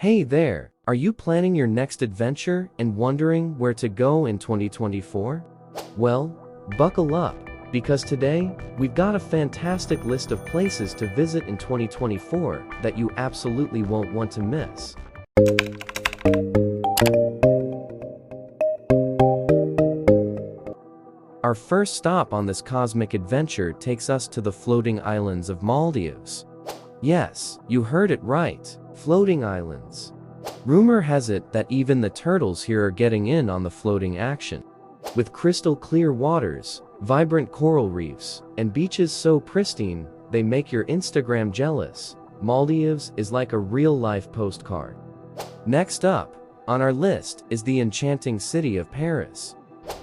Hey there, are you planning your next adventure and wondering where to go in 2024? Well, buckle up, because today, we've got a fantastic list of places to visit in 2024 that you absolutely won't want to miss. Our first stop on this cosmic adventure takes us to the Floating Islands of Maldives. Yes, you heard it right, floating islands. Rumor has it that even the turtles here are getting in on the floating action. With crystal clear waters, vibrant coral reefs, and beaches so pristine, they make your Instagram jealous, Maldives is like a real-life postcard. Next up, on our list is the enchanting city of Paris.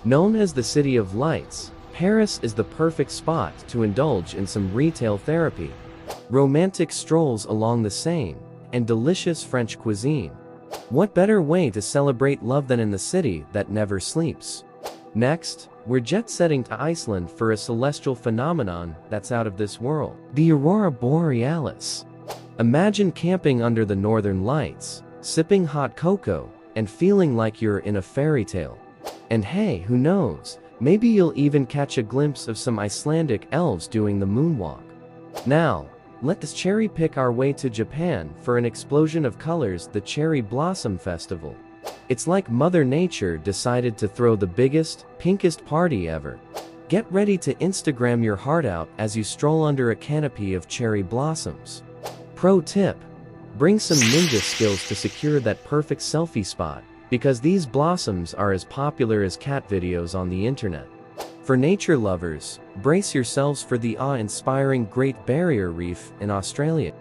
Known as the City of Lights, Paris is the perfect spot to indulge in some retail therapy, romantic strolls along the Seine, and delicious French cuisine. What better way to celebrate love than in the city that never sleeps? Next, we're jet-setting to Iceland for a celestial phenomenon that's out of this world, the Aurora Borealis. Imagine camping under the northern lights, sipping hot cocoa, and feeling like you're in a fairy tale. And hey, who knows, maybe you'll even catch a glimpse of some Icelandic elves doing the moonwalk. Now, let's cherry-pick our way to Japan for an explosion of colors, the Cherry Blossom Festival. It's like Mother Nature decided to throw the biggest, pinkest party ever. Get ready to Instagram your heart out as you stroll under a canopy of cherry blossoms. Pro tip: bring some ninja skills to secure that perfect selfie spot, because these blossoms are as popular as cat videos on the internet. For nature lovers, brace yourselves for the awe-inspiring Great Barrier Reef in Australia.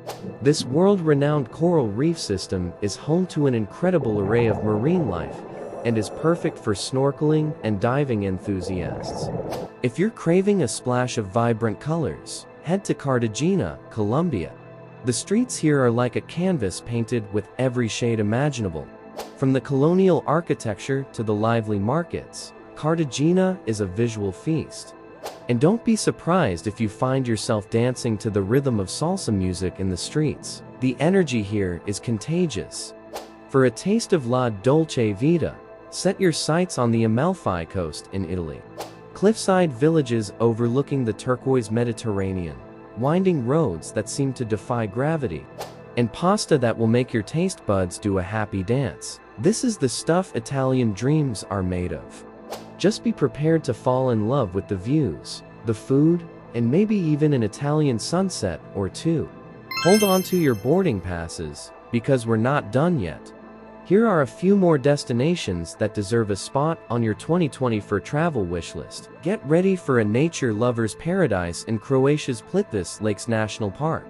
This world-renowned coral reef system is home to an incredible array of marine life and is perfect for snorkeling and diving enthusiasts. If you're craving a splash of vibrant colors, head to Cartagena, Colombia. The streets here are like a canvas painted with every shade imaginable. From the colonial architecture to the lively markets, Cartagena is a visual feast. And don't be surprised if you find yourself dancing to the rhythm of salsa music in the streets. The energy here is contagious. For a taste of La Dolce Vita, set your sights on the Amalfi Coast in Italy. Cliffside villages overlooking the turquoise Mediterranean, winding roads that seem to defy gravity, and pasta that will make your taste buds do a happy dance. This is the stuff Italian dreams are made of. Just be prepared to fall in love with the views, the food, and maybe even an Italian sunset or two. Hold on to your boarding passes, because we're not done yet. Here are a few more destinations that deserve a spot on your 2024 travel wishlist. Get ready for a nature lover's paradise in Croatia's Plitvice Lakes National Park.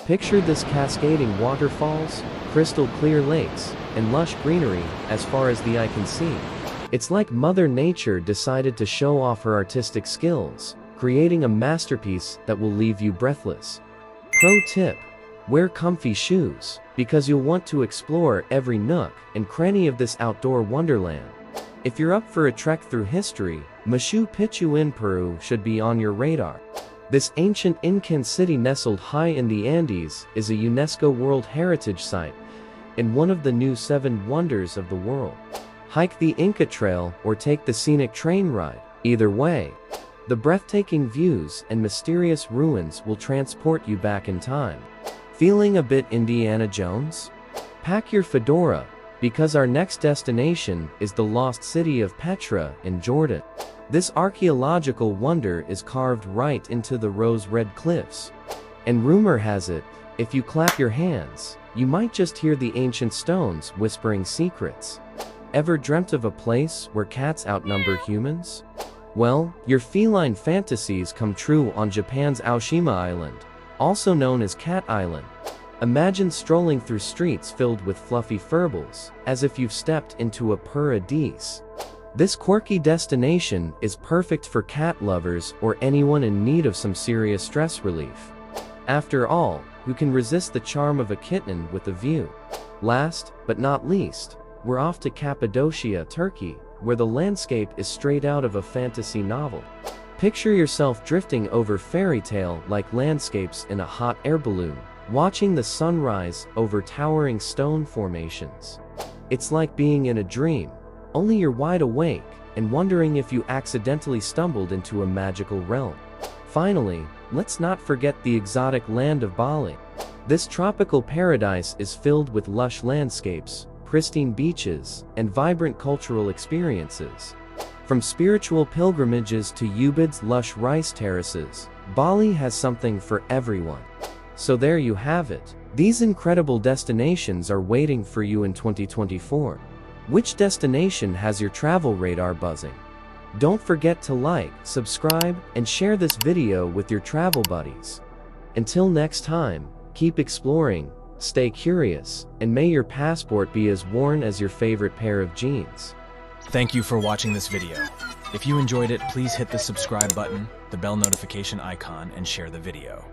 Picture this: cascading waterfalls, crystal clear lakes, and lush greenery as far as the eye can see. It's like Mother Nature decided to show off her artistic skills, creating a masterpiece that will leave you breathless. Pro tip: wear comfy shoes, because you'll want to explore every nook and cranny of this outdoor wonderland. If you're up for a trek through history, Machu Picchu in Peru should be on your radar. This ancient Incan city nestled high in the Andes is a UNESCO World Heritage Site and one of the new 7 wonders of the world. Hike the Inca Trail or take the scenic train ride. Either way, the breathtaking views and mysterious ruins will transport you back in time. Feeling a bit Indiana Jones? Pack your fedora, because our next destination is the Lost City of Petra in Jordan. This archaeological wonder is carved right into the rose-red cliffs. And rumor has it, if you clap your hands, you might just hear the ancient stones whispering secrets. Ever dreamt of a place where cats outnumber humans? Well, your feline fantasies come true on Japan's Aoshima Island, also known as Cat Island. Imagine strolling through streets filled with fluffy furballs, as if you've stepped into a paradise. This quirky destination is perfect for cat lovers or anyone in need of some serious stress relief. After all, who can resist the charm of a kitten with a view? Last, but not least, we're off to Cappadocia, Turkey, where the landscape is straight out of a fantasy novel. Picture yourself drifting over fairy tale-like landscapes in a hot air balloon, watching the sunrise over towering stone formations. It's like being in a dream, only you're wide awake and wondering if you accidentally stumbled into a magical realm. Finally, let's not forget the exotic land of Bali. This tropical paradise is filled with lush landscapes, pristine beaches, and vibrant cultural experiences. From spiritual pilgrimages to Ubud's lush rice terraces, Bali has something for everyone. So there you have it. These incredible destinations are waiting for you in 2024. Which destination has your travel radar buzzing? Don't forget to like, subscribe, and share this video with your travel buddies. Until next time, keep exploring, stay curious, and may your passport be as worn as your favorite pair of jeans. Thank you for watching this video. If you enjoyed it, please hit the subscribe button, the bell notification icon, and share the video.